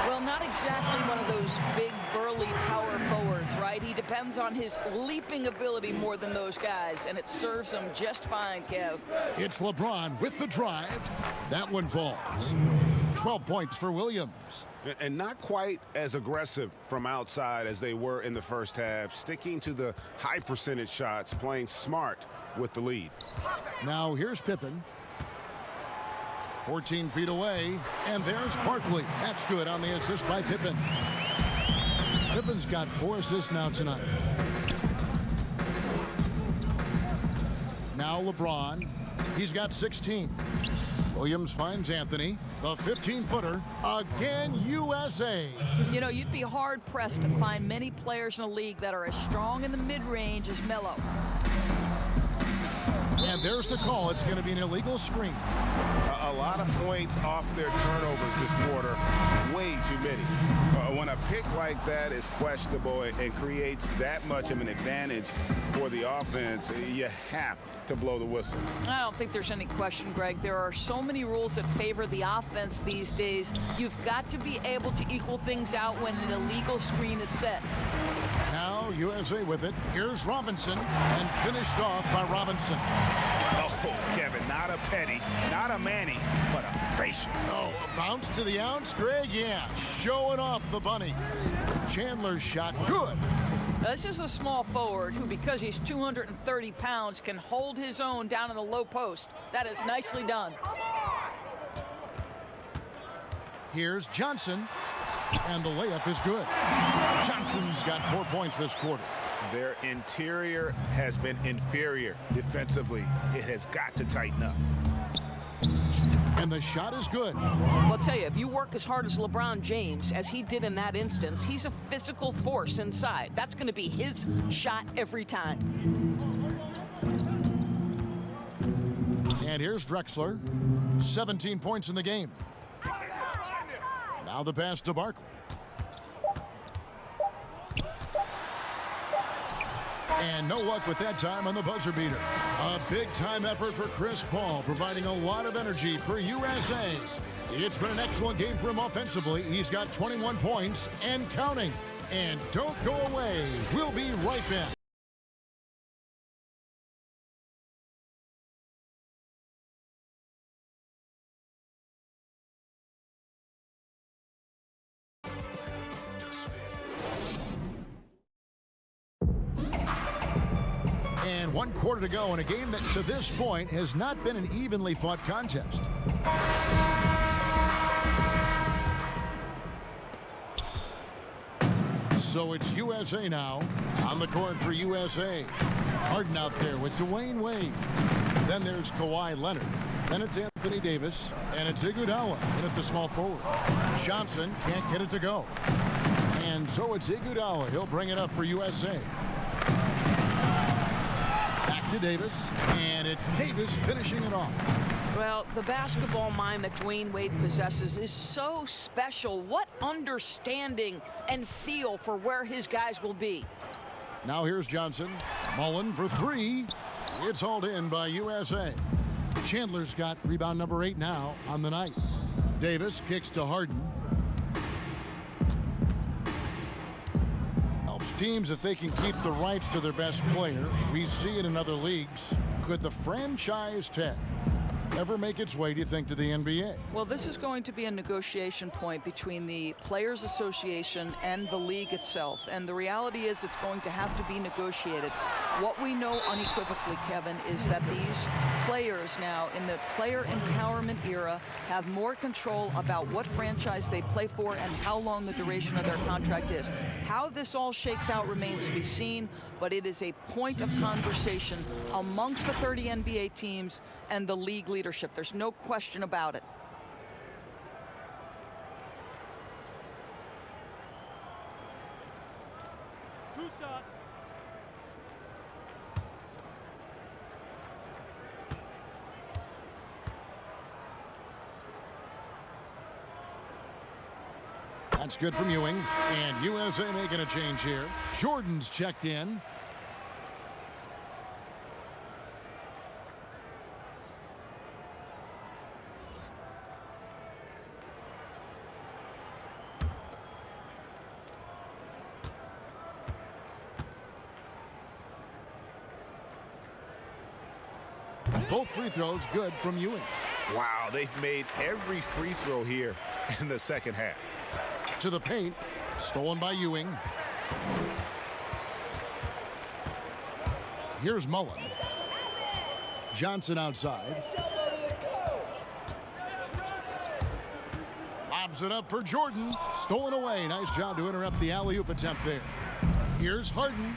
Well, not exactly one of those big, burly power forwards, right? He depends on his leaping ability more than those guys, and it serves him just fine, Kev. It's LeBron with the drive. That one falls. 12 points for Williams. And not quite as aggressive from outside as they were in the first half. Sticking to the high percentage shots, playing smart with the lead. Now here's Pippen. 14 feet away, and there's Barkley. That's good on the assist by Pippen. Pippen's got 4 assists now tonight. Now LeBron. He's got 16. Williams finds Anthony. The 15-footer. Again, USA. You know, you'd be hard-pressed to find many players in the league that are as strong in the mid-range as Melo. And there's the call. It's going to be an illegal screen. A lot of points off their turnovers this quarter. Way too many. When a pick like that is questionable and creates that much of an advantage for the offense, you have to blow the whistle. I don't think there's any question, Greg. There are so many rules that favor the offense these days. You've got to be able to equal things out when an illegal screen is set. Now USA with it. Here's Robinson, and finished off by Robinson. Oh, Kevin, not a Petty, not a Manny, but a facial. Oh, a bounce to the ounce, Greg? Yeah, showing off the bunny. Chandler's shot, good. This is a small forward who, because he's 230 pounds, can hold his own down in the low post. That is nicely done. Here's Johnson, and the layup is good. Johnson's got 4 points this quarter. Their interior has been inferior defensively. It has got to tighten up. And the shot is good. Well, I'll tell you, if you work as hard as LeBron James, as he did in that instance, he's a physical force inside. That's going to be his shot every time. And here's Drexler. 17 points in the game. Now the pass to Barkley. And no luck with that time on the buzzer beater. A big-time effort for Chris Paul, providing a lot of energy for USA. It's been an excellent game for him offensively. He's got 21 points and counting. And don't go away. We'll be right back. And 1 quarter to go in a game that to this point has not been an evenly fought contest. So it's USA now. On the court for USA. Harden out there with Dwayne Wade. Then there's Kawhi Leonard. Then it's Anthony Davis. And it's Iguodala in at the small forward. Johnson can't get it to go. And so it's Iguodala. He'll bring it up for USA. To Davis, and it's Davis finishing it off. Well, the basketball mind that Dwayne Wade possesses is so special. What understanding and feel for where his guys will be. Now here's Johnson. Mullen for 3. It's hauled in by USA. Chandler's got rebound number 8 now on the night. Davis kicks to Harden. Teams, if they can keep the rights to their best player, we see it in other leagues. Could the franchise tag? ever make its way, do you think, to the NBA? Well, this is going to be a negotiation point between the Players Association and the league itself. And the reality is it's going to have to be negotiated. What we know unequivocally, Kevin, is that these players now in the player empowerment era have more control about what franchise they play for and how long the duration of their contract is. How this all shakes out remains to be seen, but it is a point of conversation amongst the 30 NBA teams and the league leadership. There's no question about it. That's good from Ewing. And USA making a change here. Jordan's checked in. Both free throws good from Ewing. Wow, they've made every free throw here in the second half. To the paint, stolen by Ewing. Here's Mullen. Johnson outside. Lobs it up for Jordan. Stolen away. Nice job to interrupt the alley-oop attempt there. Here's Harden.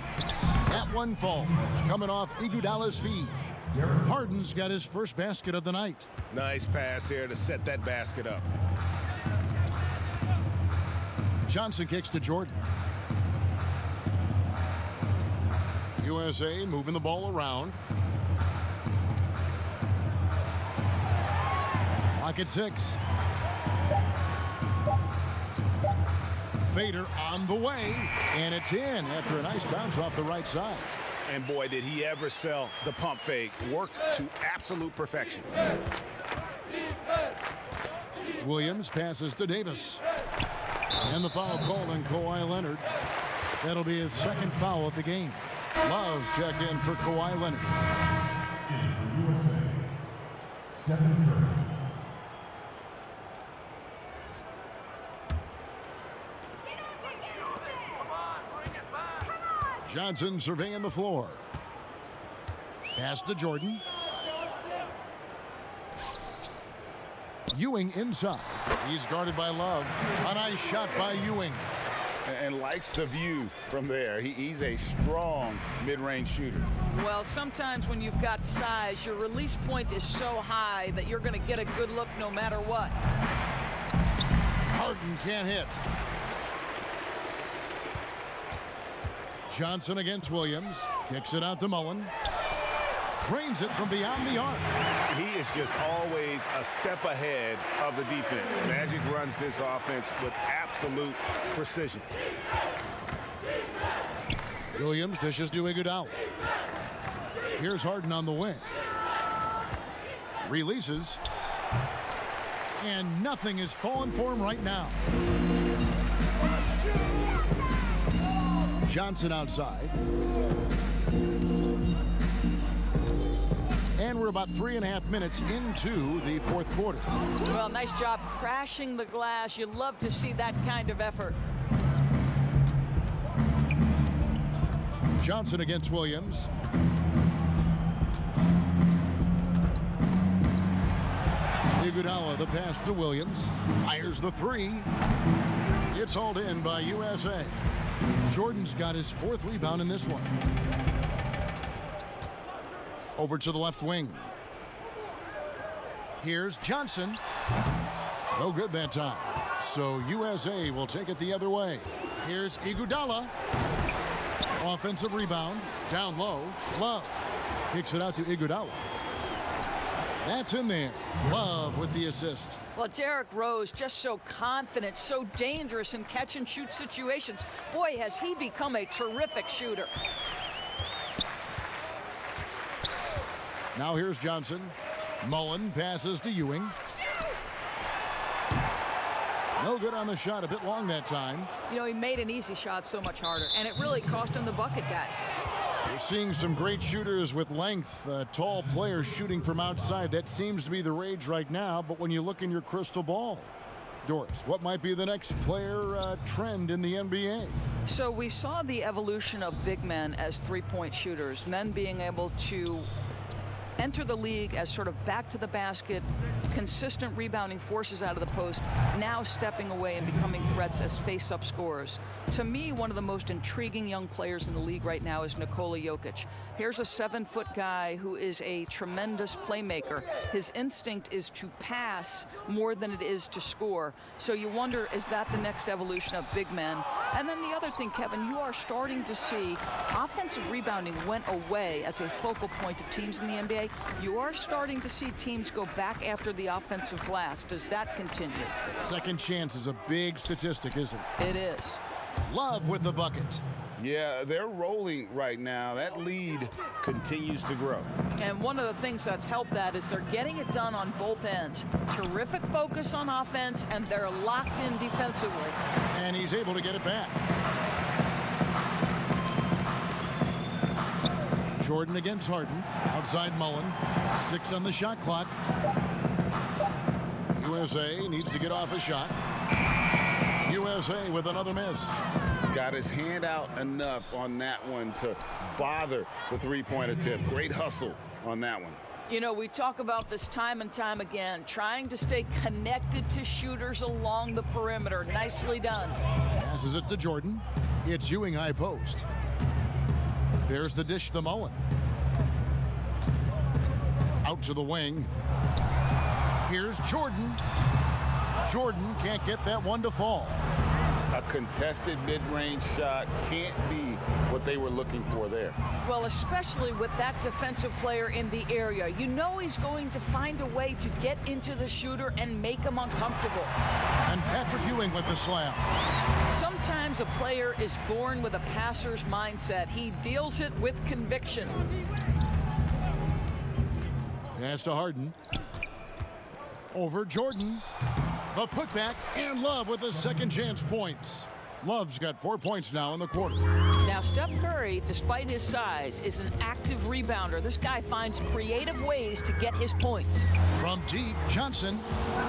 That one falls. Coming off Iguodala's feet. Harden's got his first basket of the night. Nice pass here to set that basket up. Johnson kicks to Jordan. USA moving the ball around. Clock at 6. Fader on the way, and it's in after a nice bounce off the right side. And boy, did he ever sell the pump fake. Worked to absolute perfection. Williams passes to Davis. And the foul called on Kawhi Leonard. That'll be his second foul of the game. Love's check in for Kawhi Leonard. In for USA, Stephen Curry. Johnson surveying the floor. Pass to Jordan. Ewing inside. He's guarded by Love. A nice shot by Ewing. And likes the view from there. He's a strong mid-range shooter. Well, sometimes when you've got size, your release point is so high that you're going to get a good look no matter what. Harden can't hit. Johnson against Williams. Kicks it out to Mullen. Drains it from beyond the arc. He is just always a step ahead of the defense. Magic runs this offense with absolute precision. Williams dishes to Iguodala. Here's Harden on the wing. Releases. And nothing is falling for him right now. Johnson outside. And we're about 3.5 minutes into the fourth quarter. Well, nice job crashing the glass. You love to see that kind of effort. Johnson against Williams. Iguodala, the pass to Williams. Fires the three. It's hauled in by USA. Jordan's got his fourth rebound in this one. Over to the left wing. Here's Johnson. No good that time. So USA will take it the other way. Here's Iguodala. Offensive rebound. Down low. Love. Kicks it out to Iguodala. That's in there. Love with the assist. Well, Derrick Rose just so confident, so dangerous in catch-and-shoot situations. Boy, has he become a terrific shooter. Now here's Johnson. Mullen passes to Ewing. No good on the shot. A bit long that time. You know, he made an easy shot so much harder, and it really cost him the bucket, guys. We're seeing some great shooters with length, tall players shooting from outside. That seems to be the rage right now, but when you look in your crystal ball, Doris, what might be the next player trend in the NBA? So we saw the evolution of big men as three-point shooters, men being able to enter the league as sort of back to the basket, consistent rebounding forces out of the post, now stepping away and becoming threats as face-up scorers. To me, one of the most intriguing young players in the league right now is Nikola Jokic. Here's a 7-foot guy who is a tremendous playmaker. His instinct is to pass more than it is to score. So you wonder, is that the next evolution of big men? And then the other thing, Kevin, you are starting to see offensive rebounding went away as a focal point of teams in the NBA. You are starting to see teams go back after the offensive glass. Does that continue? Second chance is a big statistic, isn't it? It is. Love with the bucket. Yeah, they're rolling right now. That lead continues to grow. And one of the things that's helped that is they're getting it done on both ends. Terrific focus on offense, and they're locked in defensively. And he's able to get it back. Jordan against Harden. Outside Mullen. 6 on the shot clock. USA needs to get off a shot. USA with another miss. Got his hand out enough on that one to bother the three-point attempt. Great hustle on that one. You know, we talk about this time and time again, trying to stay connected to shooters along the perimeter. Nicely done. Passes it to Jordan. It's Ewing high post. There's the dish to Mullen. Out to the wing. Here's Jordan. Jordan can't get that one to fall. A contested mid-range shot can't be what they were looking for there. Well, especially with that defensive player in the area. You know he's going to find a way to get into the shooter and make him uncomfortable. And Patrick Ewing with the slam. Sometimes a player is born with a passer's mindset. He deals it with conviction. Pass to Harden. Over Jordan. The putback, and Love with the second chance points. Love's got 4 points now in the quarter. Now, Steph Curry, despite his size, is an active rebounder. This guy finds creative ways to get his points. From deep, Johnson.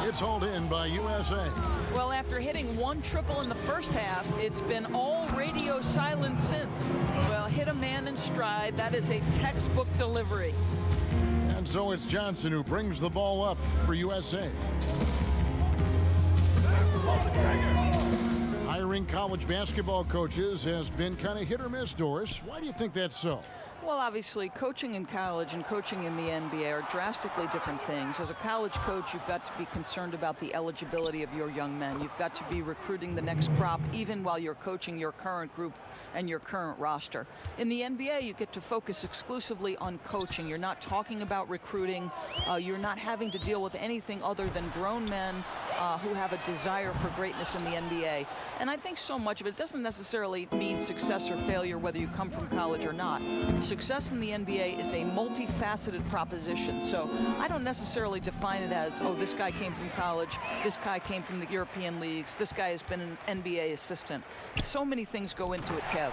It's hauled in by USA. Well, after hitting one triple in the first half, it's been all radio silence since. Well, hit a man in stride. That is a textbook delivery. And so it's Johnson who brings the ball up for USA. Hiring college basketball coaches has been kind of hit or miss, Doris. Why do you think that's so? Well, obviously, coaching in college and coaching in the NBA are drastically different things. As a college coach, you've got to be concerned about the eligibility of your young men. You've got to be recruiting the next crop, even while you're coaching your current group and your current roster. In the NBA, you get to focus exclusively on coaching. You're not talking about recruiting. You're not having to deal with anything other than grown men who have a desire for greatness in the NBA. And I think so much of it doesn't necessarily mean success or failure, whether you come from college or not. Success in the NBA is a multifaceted proposition. So I don't necessarily define it as, oh, this guy came from college, this guy came from the European leagues, this guy has been an NBA assistant. So many things go into it, Kev.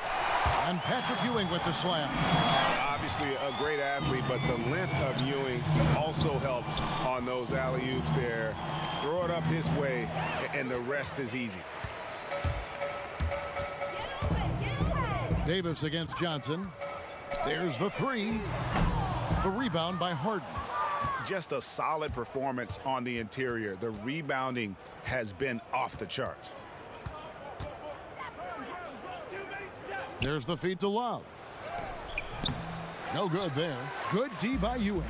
And Patrick Ewing with the slam. Obviously a great athlete, but the length of Ewing also helps on those alley-oops there. Throw it up his way, and the rest is easy. Davis against Johnson. There's the three. The rebound by Harden. Just a solid performance on the interior. The rebounding has been off the charts. There's the feed to Love. No good there. Good D by Ewing.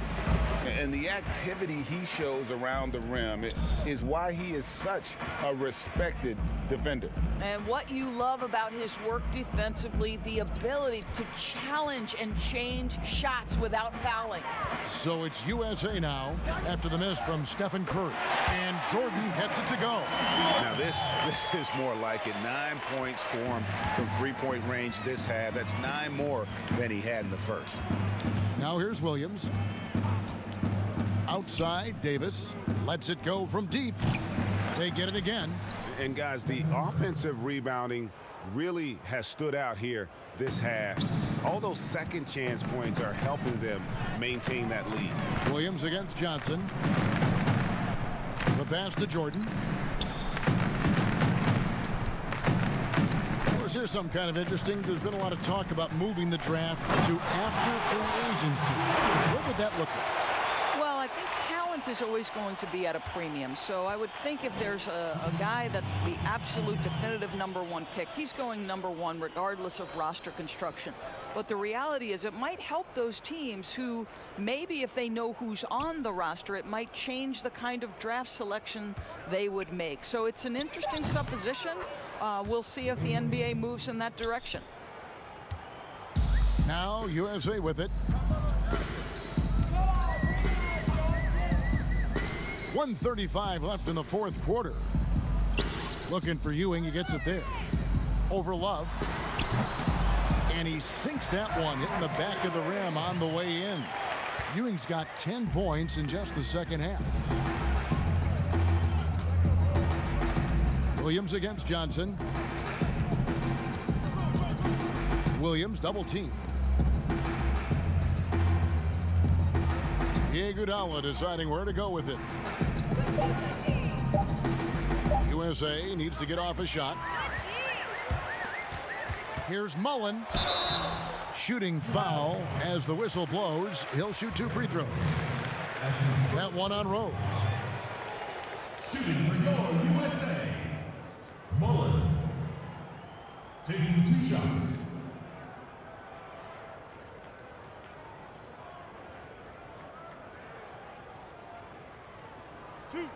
And the activity he shows around the rim is why he is such a respected defender. And what you love about his work defensively, the ability to challenge and change shots without fouling. So it's USA now after the miss from Stephen Curry. And Jordan gets it to go. Now this is more like it. 9 points for him from three-point range this half. That's 9 more than he had in the first. Now here's Williams. Outside, Davis lets it go from deep. They get it again. And guys, the offensive rebounding really has stood out here this half. All those second chance points are helping them maintain that lead. Williams against Johnson. The pass to Jordan. Here's something kind of interesting. There's been a lot of talk about moving the draft to after free agency. What would that look like? Well, I think talent is always going to be at a premium. So I would think if there's a guy that's the absolute definitive #1 pick, he's going #1 regardless of roster construction. But the reality is it might help those teams who maybe if they know who's on the roster, it might change the kind of draft selection they would make. So it's an interesting supposition. We'll see if the NBA moves in that direction. Now USA with it. 1:35 left in the fourth quarter. Looking for Ewing. He gets it there. Over Love. And he sinks that one, hitting the back of the rim on the way in. Ewing's got 10 points in just the second half. Williams against Johnson. Williams double team. Iguodala deciding where to go with it. USA needs to get off a shot. Here's Mullen. Shooting foul as the whistle blows. He'll shoot 2 free throws. That one on Rose. Shooting for your USA. Mullen. Taking 2 shots. Two.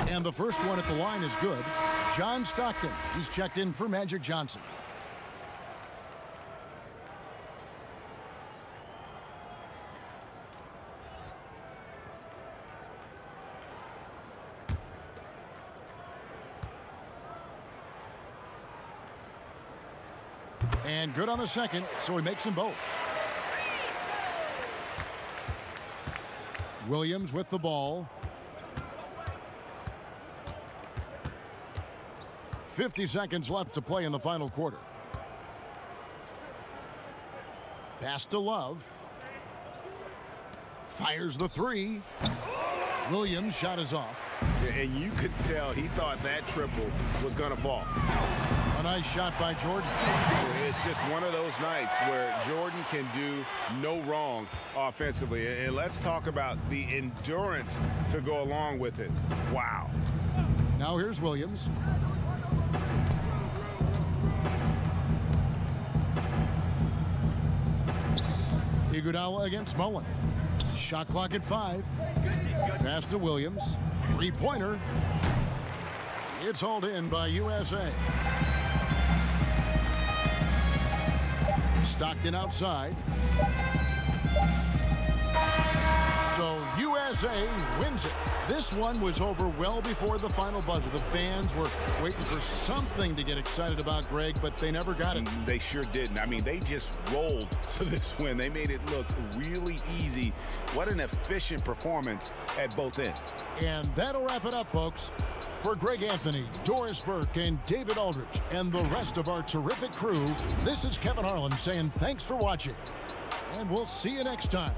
And the first one at the line is good. John Stockton. He's checked in for Magic Johnson. And good on the second, so he makes them both. Williams with the ball. 50 seconds left to play in the final quarter. Pass to Love. Fires the 3. Williams' shot is off. And you could tell he thought that triple was going to fall. A nice shot by Jordan. It's just one of those nights where Jordan can do no wrong offensively. And let's talk about the endurance to go along with it. Wow. Now here's Williams. Iguodala against Mullen. Shot clock at 5. Pass to Williams. 3-pointer. It's hauled in by USA. Stockton outside. So USA wins it. This one was over well before the final buzzer. The fans were waiting for something to get excited about, Greg, but they never got it. They sure didn't. I mean, they just rolled to this win. They made it look really easy. What an efficient performance at both ends. And that'll wrap it up, folks. For Greg Anthony, Doris Burke, and David Aldridge, and the rest of our terrific crew, this is Kevin Harlan saying thanks for watching. And we'll see you next time.